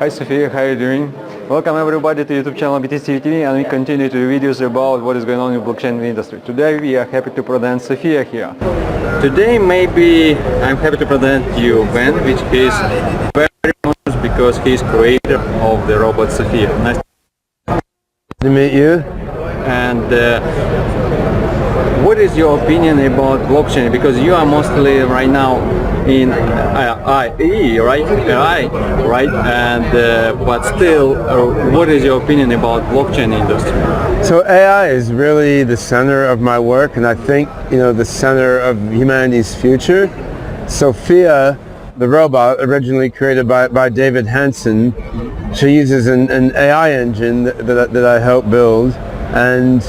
Hi Sofia, how are you doing? Welcome everybody to YouTube channel BTCTV, and we continue to do videos about what is going on in the blockchain industry. Today we are happy to present Sofia here. Today maybe I'm happy to present you Ben, which is very famous because he is creator of the robot Sofia. Nice to meet you. And what is your opinion about blockchain? Because you are mostly right now in AI, right? And but still, what is your opinion about blockchain industry? So AI is really the center of my work, and I think the center of humanity's future. Sofia, the robot originally created by David Hansen, she uses an AI engine that I helped build, and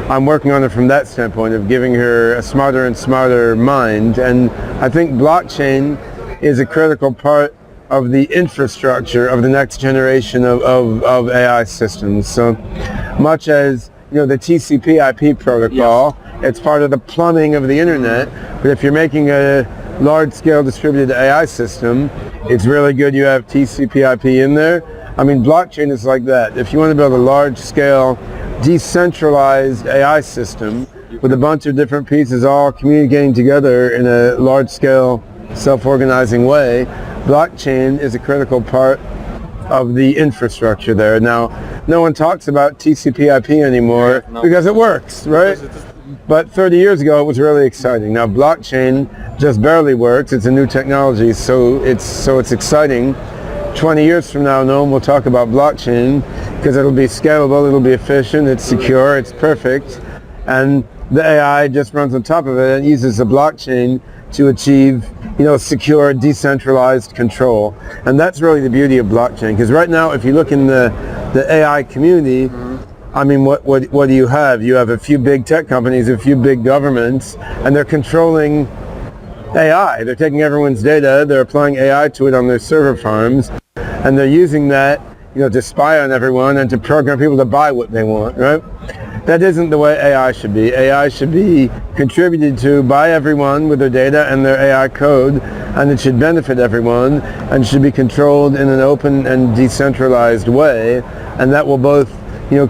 I'm working on it from that standpoint of giving her a smarter and smarter mind. And I think blockchain is a critical part of the infrastructure of the next generation of AI systems. So much as the TCP/IP protocol, yes, it's part of the plumbing of the internet. But if you're making a large-scale distributed AI system, it's really good you have TCP/IP in there. I mean, blockchain is like that. If you want to build a large-scale decentralized AI system with a bunch of different pieces all communicating together in a large-scale self-organizing way, blockchain is a critical part of the infrastructure there. Now, no one talks about TCP/IP anymore because it works, right? But 30 years ago it was really exciting. Now blockchain just barely works. It's a new technology, so it's exciting. 20 years from now, no one will talk about blockchain because it'll be scalable, it'll be efficient, it's secure, it's perfect, and the AI just runs on top of it and uses the blockchain to achieve, secure, decentralized control. And that's really the beauty of blockchain, because right now, if you look in the AI community, I mean, what do you have? You have a few big tech companies, a few big governments, and they're controlling AI. They're taking everyone's data, they're applying AI to it on their server farms, and they're using that, to spy on everyone and to program people to buy what they want, right? That isn't the way AI should be. AI should be contributed to by everyone with their data and their AI code, and it should benefit everyone, and should be controlled in an open and decentralized way, and that will both,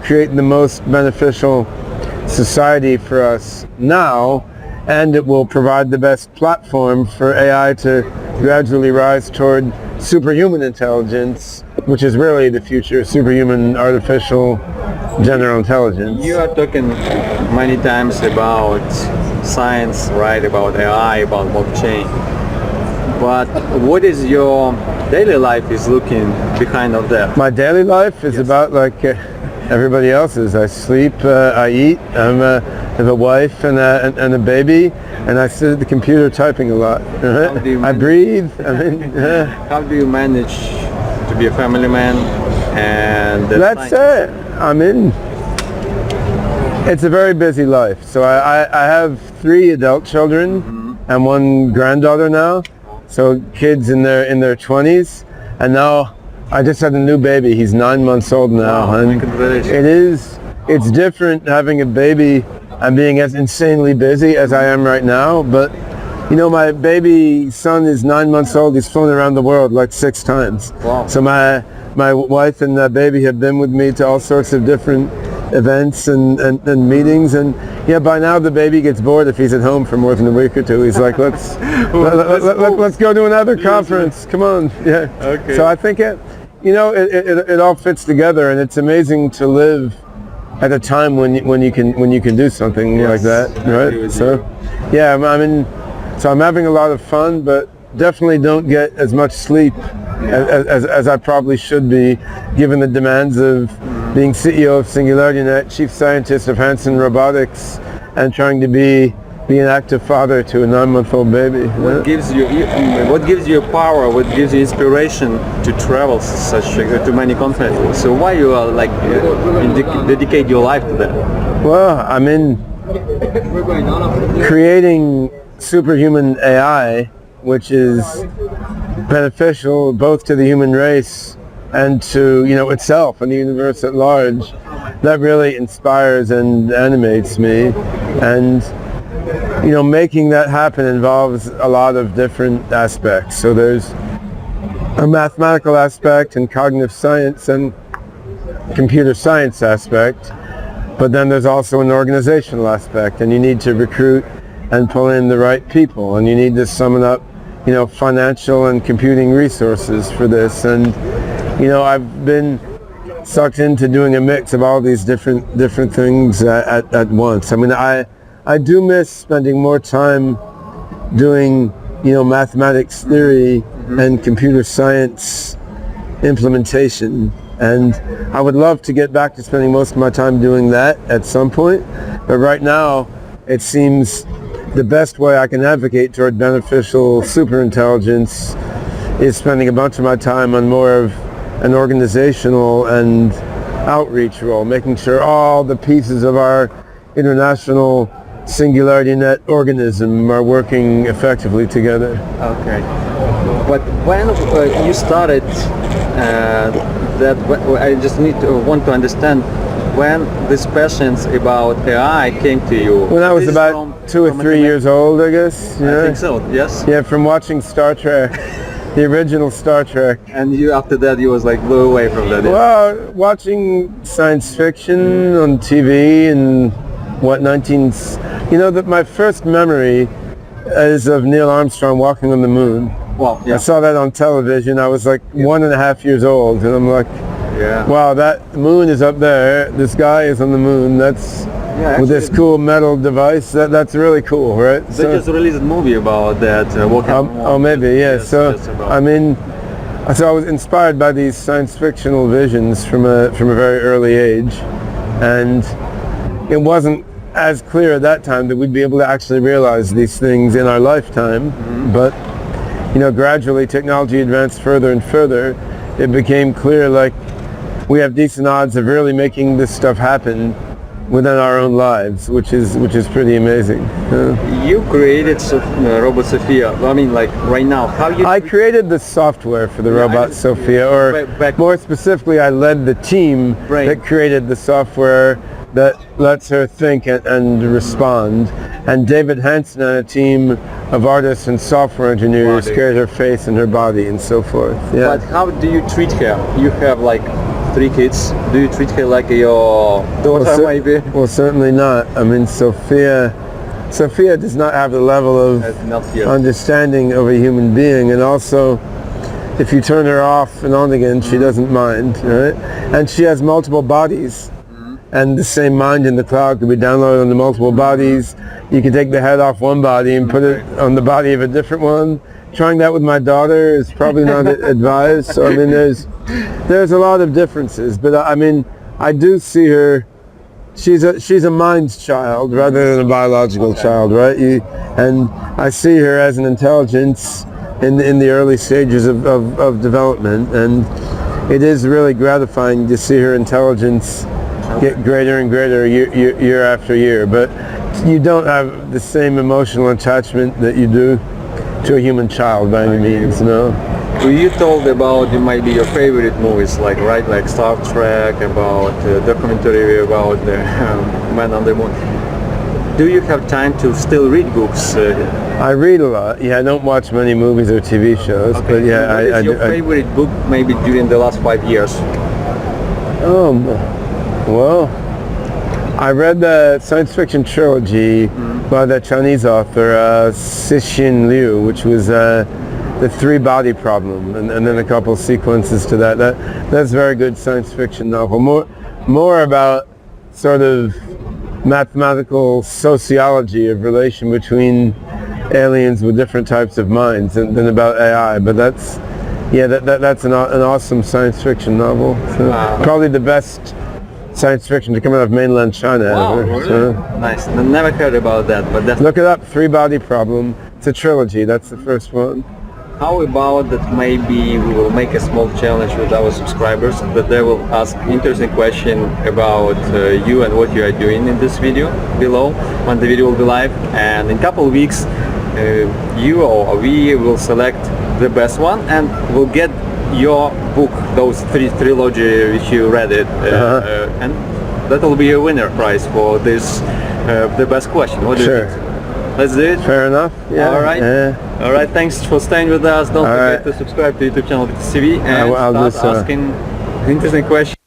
create the most beneficial society for us now, and it will provide the best platform for AI to gradually rise toward superhuman intelligence, which is really the future, superhuman artificial general intelligence. You are talking many times about science, right, about AI, about blockchain. But what is your daily life is looking behind of that? My daily life is about like everybody else's. I sleep, I eat, I have a wife and a baby, and I sit at the computer typing a lot. I breathe. How do you manage to be a family man? And that's it. It's a very busy life. So I have 3 adult children and 1 granddaughter now. So kids in their 20s, and now I just had a new baby. He's 9 months old now. Wow, and it's different having a baby and being as insanely busy as I am right now. But my baby son is 9 months old. He's flown around the world like 6 times. Wow. So my wife and the baby have been with me to all sorts of different events and meetings, and by now the baby gets bored if he's at home for more than a week or 2. He's like, let's go to another conference. Come on. Yeah. Okay. So I think it all fits together, and it's amazing to live at a time when you can do something like that, right? So so I'm having a lot of fun, but definitely don't get as much sleep as I probably should be, given the demands of being CEO of SingularityNet, chief scientist of Hansen Robotics, and trying to be an active father to a 9-month-old baby. What gives you power? What gives you inspiration to travel to many continents? So why you are dedicate your life to that? Well, creating superhuman AI, which is beneficial both to the human race and to itself and the universe at large, that really inspires and animates me. And making that happen involves a lot of different aspects. So there's a mathematical aspect and cognitive science and computer science aspect, but then there's also an organizational aspect, and you need to recruit and pull in the right people, and you need to summon up, you know, financial and computing resources for this. And you know, I've been sucked into doing a mix of all these different things at once. I mean, I do miss spending more time doing, you know, mathematics theory and computer science implementation, and I would love to get back to spending most of my time doing that at some point, but right now it seems the best way I can advocate toward beneficial superintelligence is spending a bunch of my time on more of an organizational and outreach role, making sure all the pieces of our international Singularity Net organism are working effectively together. Okay. But when you started that, I just want to understand when this passion about AI came to you. When I was about 2 or 3 years old, I guess. Yeah. I think so, yes. Yeah, from watching Star Trek, the original Star Trek. And you, after that, you was like blew away from that. Well, watching science fiction on TV and you know, that my first memory is of Neil Armstrong walking on the moon. Well, yeah. I saw that on television. I was like 1.5 years old, and I'm like, yeah, wow, that moon is up there. This guy is on the moon. That's with this cool metal device. That's really cool, right? They just released a movie about that. Oh, maybe, yeah. Yes, so I mean, so I was inspired by these science fictional visions from a very early age, and it wasn't as clear at that time that we'd be able to actually realize these things in our lifetime. But you know, gradually technology advanced further and further. It became clear, like, we have decent odds of really making this stuff happen within our own lives, which is pretty amazing. You created robot Sofia. I mean, like right now, how you? I created the software for the robot Sofia, or more specifically, I led the team that created the software that lets her think and respond. And David Hansen and a team of artists and software engineers created her face and her body and so forth. Yeah. But how do you treat her? You have like 3 kids. Do you treat her like your daughter, maybe? Well, certainly not. I mean, Sofia does not have the level of understanding of a human being, and also if you turn her off and on again, she doesn't mind, right? And she has multiple bodies. And the same mind in the cloud can be downloaded onto multiple bodies. You can take the head off one body and put it on the body of a different one. Trying that with my daughter is probably not advised. So I mean, there's a lot of differences, but I mean, I do see her. She's a mind child rather than a biological child, right? And I see her as an intelligence in the early stages of development, and it is really gratifying to see her intelligence get greater and greater year after year, but you don't have the same emotional attachment that you do to a human child by any means, no? You told about maybe your favorite movies, like Star Trek, about documentary about the Man on the Moon. Do you have time to still read books? I read a lot. Yeah, I don't watch many movies or TV shows, but yeah, what is your favorite book maybe during the last 5 years? Well, I read the science fiction trilogy by the Chinese author Cixin Liu, which was the 3-body problem, and then a couple sequences to that. That's a very good science fiction novel. More about sort of mathematical sociology of relation between aliens with different types of minds than about AI. But that's an awesome science fiction novel. So probably the best science fiction to come out of mainland China. Wow, really? So, nice. I never heard about that, but that's... Look it up, 3-body problem. It's a trilogy, that's the first one. How about that maybe we will make a small challenge with our subscribers, that they will ask interesting question about you and what you are doing in this video below when the video will be live, and in a couple of weeks you or we will select the best one and we'll get your book, those 3 trilogy which you read it, and that will be a winner prize for this the best question. What do you think? Let's do it. Fair enough. Yeah. All right. Yeah. All right. Thanks for staying with us. Don't All forget right. to subscribe to YouTube channel BTCTV and I'll do start so. asking interesting questions.